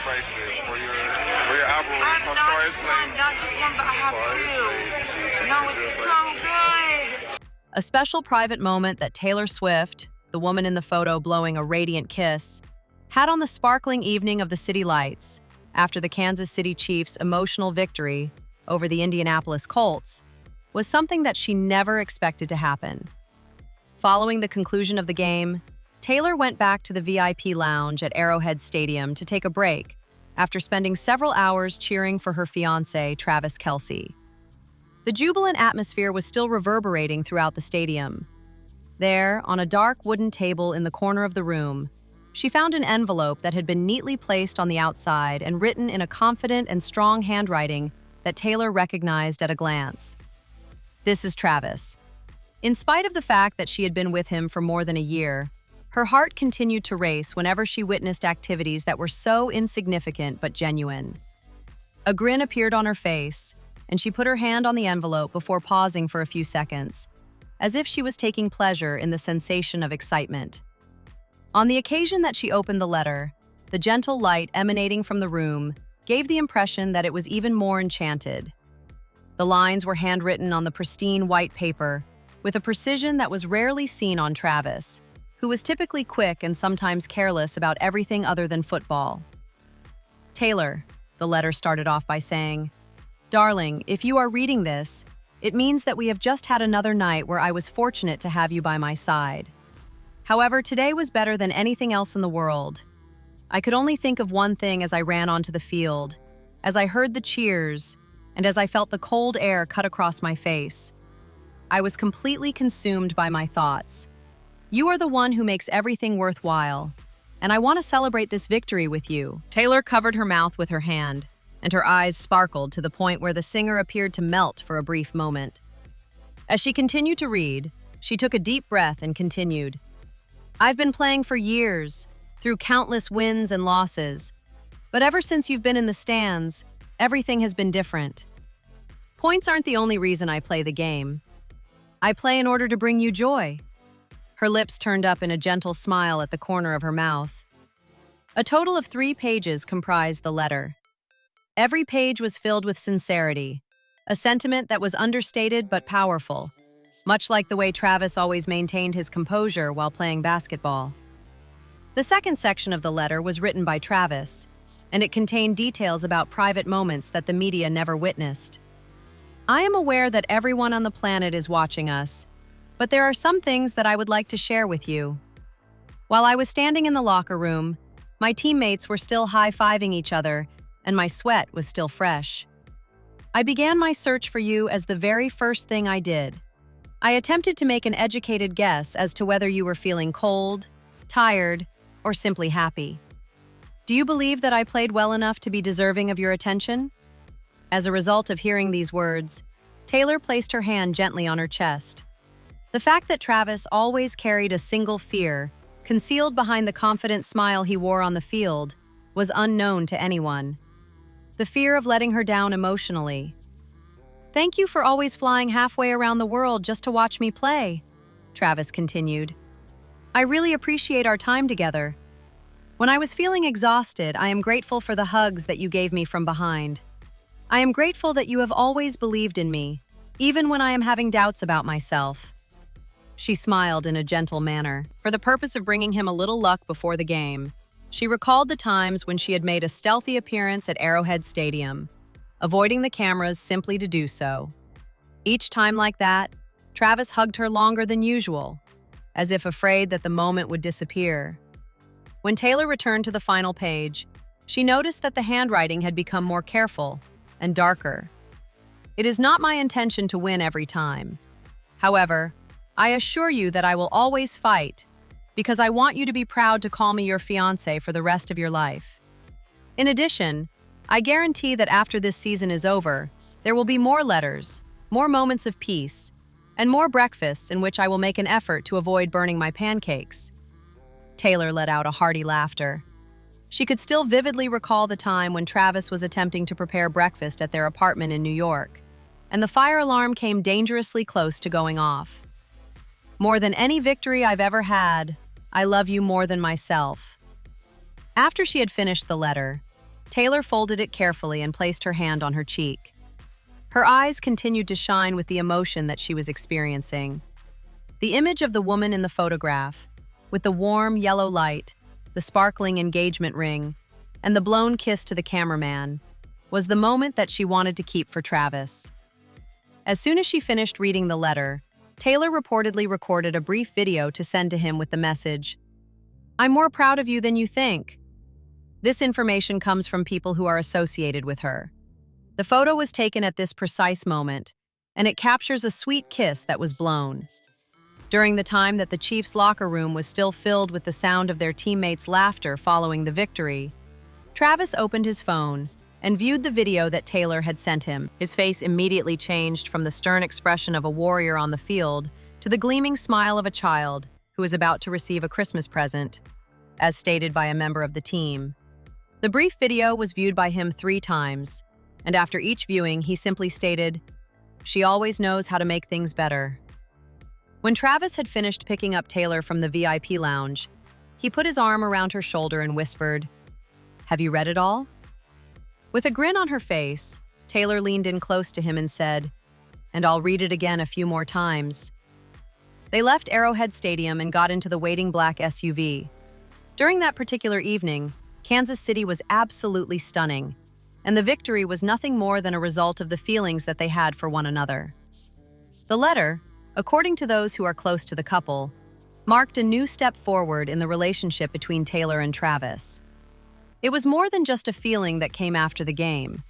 bracelet for your album release. I'm sorry it's late. Not just one, but I have two. No, it's so good. A special private moment that Taylor Swift, the woman in the photo blowing a radiant kiss, had on the sparkling evening of the city lights after the Kansas City Chiefs' emotional victory over the Indianapolis Colts was something that she never expected to happen. Following the conclusion of the game, Taylor went back to the VIP lounge at Arrowhead Stadium to take a break after spending several hours cheering for her fiancé, Travis Kelce. The jubilant atmosphere was still reverberating throughout the stadium. There, on a dark wooden table in the corner of the room, she found an envelope that had been neatly placed on the outside and written in a confident and strong handwriting that Taylor recognized at a glance. This is Travis. In spite of the fact that she had been with him for more than a year, her heart continued to race whenever she witnessed activities that were so insignificant but genuine. A grin appeared on her face, and she put her hand on the envelope before pausing for a few seconds, as if she was taking pleasure in the sensation of excitement. On the occasion that she opened the letter, the gentle light emanating from the room gave the impression that it was even more enchanted. The lines were handwritten on the pristine white paper, with a precision that was rarely seen on Travis, who was typically quick and sometimes careless about everything other than football. Taylor, the letter started off by saying, "Darling, if you are reading this, it means that we have just had another night where I was fortunate to have you by my side. However, today was better than anything else in the world. I could only think of one thing as I ran onto the field, as I heard the cheers, and as I felt the cold air cut across my face. I was completely consumed by my thoughts. You are the one who makes everything worthwhile, and I want to celebrate this victory with you." Taylor covered her mouth with her hand, and her eyes sparkled to the point where the singer appeared to melt for a brief moment. As she continued to read, she took a deep breath and continued, "I've been playing for years, through countless wins and losses, but ever since you've been in the stands, everything has been different. Points aren't the only reason I play the game. I play in order to bring you joy." Her lips turned up in a gentle smile at the corner of her mouth. A total of 3 pages comprised the letter. Every page was filled with sincerity, a sentiment that was understated but powerful, much like the way Travis always maintained his composure while playing basketball. The second section of the letter was written by Travis, and it contained details about private moments that the media never witnessed. "I am aware that everyone on the planet is watching us, but there are some things that I would like to share with you. While I was standing in the locker room, my teammates were still high-fiving each other, and my sweat was still fresh. I began my search for you as the very first thing I did. I attempted to make an educated guess as to whether you were feeling cold, tired, or simply happy. Do you believe that I played well enough to be deserving of your attention?" As a result of hearing these words, Taylor placed her hand gently on her chest. The fact that Travis always carried a single fear, concealed behind the confident smile he wore on the field, was unknown to anyone. The fear of letting her down emotionally. "Thank you for always flying halfway around the world just to watch me play," Travis continued. "I really appreciate our time together. When I was feeling exhausted, I am grateful for the hugs that you gave me from behind. I am grateful that you have always believed in me, even when I am having doubts about myself." She smiled in a gentle manner, for the purpose of bringing him a little luck before the game. She recalled the times when she had made a stealthy appearance at Arrowhead Stadium, avoiding the cameras simply to do so. Each time like that, Travis hugged her longer than usual, as if afraid that the moment would disappear. When Taylor returned to the final page, she noticed that the handwriting had become more careful and darker. "It is not my intention to win every time. However, I assure you that I will always fight, because I want you to be proud to call me your fiancé for the rest of your life. In addition, I guarantee that after this season is over, there will be more letters, more moments of peace, and more breakfasts in which I will make an effort to avoid burning my pancakes." Taylor let out a hearty laughter. She could still vividly recall the time when Travis was attempting to prepare breakfast at their apartment in New York, and the fire alarm came dangerously close to going off. "More than any victory I've ever had, I love you more than myself." After she had finished the letter, Taylor folded it carefully and placed her hand on her cheek. Her eyes continued to shine with the emotion that she was experiencing. The image of the woman in the photograph, with the warm yellow light, the sparkling engagement ring, and the blown kiss to the cameraman, was the moment that she wanted to keep for Travis. As soon as she finished reading the letter, Taylor reportedly recorded a brief video to send to him with the message, "I'm more proud of you than you think." This information comes from people who are associated with her. The photo was taken at this precise moment, and it captures a sweet kiss that was blown. During the time that the Chiefs' locker room was still filled with the sound of their teammates' laughter following the victory, Travis opened his phone and viewed the video that Taylor had sent him. His face immediately changed from the stern expression of a warrior on the field to the gleaming smile of a child who is about to receive a Christmas present, as stated by a member of the team. The brief video was viewed by him 3 times, and after each viewing, he simply stated, "She always knows how to make things better." When Travis had finished picking up Taylor from the VIP lounge, he put his arm around her shoulder and whispered, "Have you read it all?" With a grin on her face, Taylor leaned in close to him and said, "And I'll read it again a few more times." They left Arrowhead Stadium and got into the waiting black SUV. During that particular evening, Kansas City was absolutely stunning, and the victory was nothing more than a result of the feelings that they had for one another. The letter, according to those who are close to the couple, marked a new step forward in the relationship between Taylor and Travis. It was more than just a feeling that came after the game.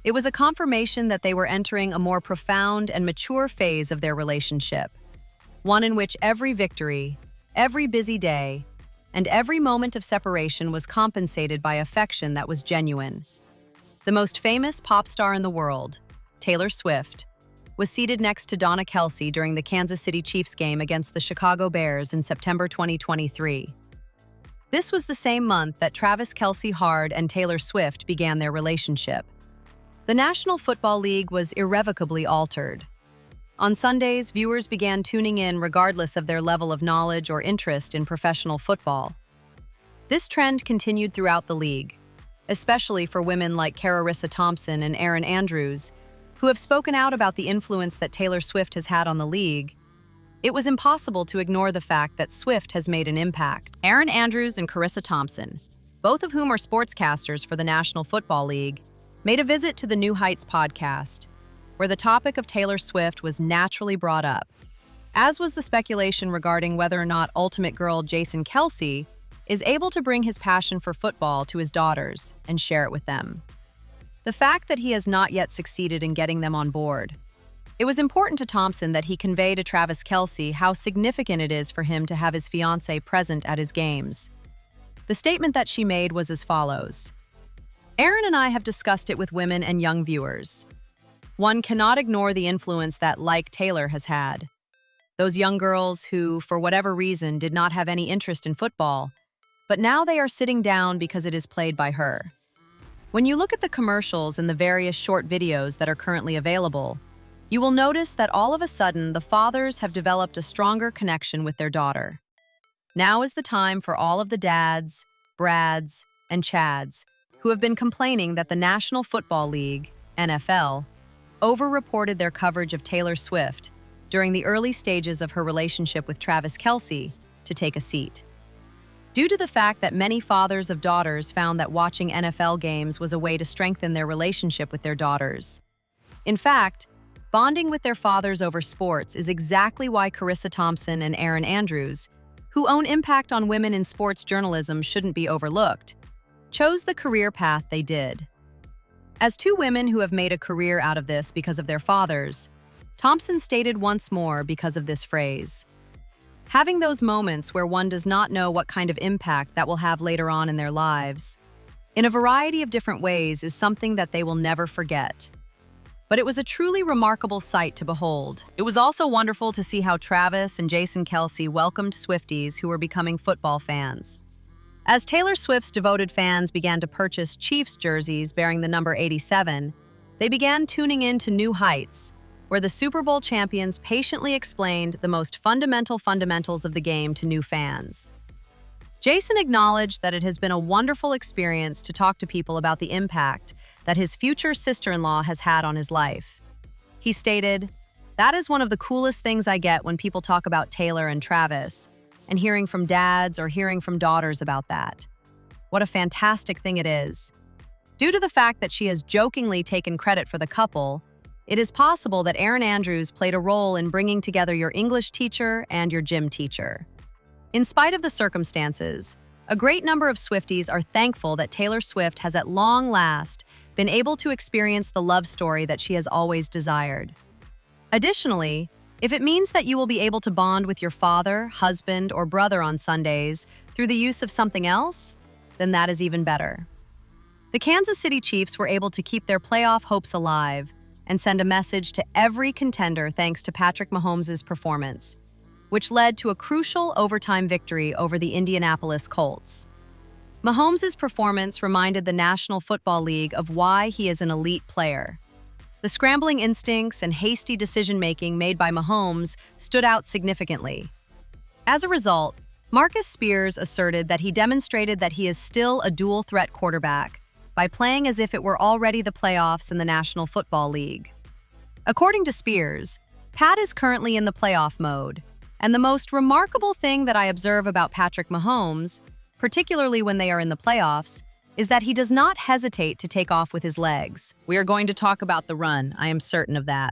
It was a confirmation that they were entering a more profound and mature phase of their relationship, one in which every victory, every busy day, and every moment of separation was compensated by affection that was genuine. The most famous pop star in the world, Taylor Swift, was seated next to Donna Kelce during the Kansas City Chiefs game against the Chicago Bears in September 2023. This was the same month that Travis Kelce and Taylor Swift began their relationship. The National Football League was irrevocably altered. On Sundays, viewers began tuning in regardless of their level of knowledge or interest in professional football. This trend continued throughout the league, especially for women like Carissa Thompson and Erin Andrews, who have spoken out about the influence that Taylor Swift has had on the league. It was impossible to ignore the fact that Swift has made an impact. Erin Andrews and Carissa Thompson, both of whom are sportscasters for the National Football League, made a visit to the New Heights podcast, where the topic of Taylor Swift was naturally brought up, as was the speculation regarding whether or not Ultimate Girl Jason Kelce is able to bring his passion for football to his daughters and share it with them. The fact that he has not yet succeeded in getting them on board. It was important to Thompson that he convey to Travis Kelce how significant it is for him to have his fiancé present at his games. The statement that she made was as follows: "Erin and I have discussed it with women and young viewers. One cannot ignore the influence that like Taylor has had. Those young girls who, for whatever reason, did not have any interest in football, but now they are sitting down because it is played by her. When you look at the commercials and the various short videos that are currently available, you will notice that all of a sudden the fathers have developed a stronger connection with their daughter. Now is the time for all of the dads, Brads, and Chads who have been complaining that the National Football League, NFL, over-reported their coverage of Taylor Swift during the early stages of her relationship with Travis Kelce to take a seat. Due to the fact that many fathers of daughters found that watching NFL games was a way to strengthen their relationship with their daughters. In fact, bonding with their fathers over sports is exactly why Carissa Thompson and Erin Andrews, who own impact on women in sports journalism shouldn't be overlooked, chose the career path they did. As 2 women who have made a career out of this because of their fathers, Thompson stated once more because of this phrase, "Having those moments where one does not know what kind of impact that will have later on in their lives, in a variety of different ways, is something that they will never forget." But it was a truly remarkable sight to behold. It was also wonderful to see how Travis and Jason Kelce welcomed Swifties who were becoming football fans. As Taylor Swift's devoted fans began to purchase Chiefs jerseys bearing the number 87, they began tuning in to New Heights, where the Super Bowl champions patiently explained the most fundamental fundamentals of the game to new fans. Jason acknowledged that it has been a wonderful experience to talk to people about the impact that his future sister-in-law has had on his life. He stated, "That is one of the coolest things I get when people talk about Taylor and Travis, and hearing from dads or hearing from daughters about that. What a fantastic thing it is." Due to the fact that she has jokingly taken credit for the couple, it is possible that Erin Andrews played a role in bringing together your English teacher and your gym teacher. In spite of the circumstances, a great number of Swifties are thankful that Taylor Swift has at long last been able to experience the love story that she has always desired. Additionally, if it means that you will be able to bond with your father, husband, or brother on Sundays through the use of something else, then that is even better. The Kansas City Chiefs were able to keep their playoff hopes alive and send a message to every contender thanks to Patrick Mahomes' performance, which led to a crucial overtime victory over the Indianapolis Colts. Mahomes' performance reminded the National Football League of why he is an elite player. The scrambling instincts and hasty decision-making made by Mahomes stood out significantly. As a result, Marcus Spears asserted that he demonstrated that he is still a dual-threat quarterback by playing as if it were already the playoffs in the National Football League. According to Spears, Pat is currently in the playoff mode, and the most remarkable thing that I observe about Patrick Mahomes, particularly when they are in the playoffs, is that he does not hesitate to take off with his legs. We are going to talk about the run, I am certain of that.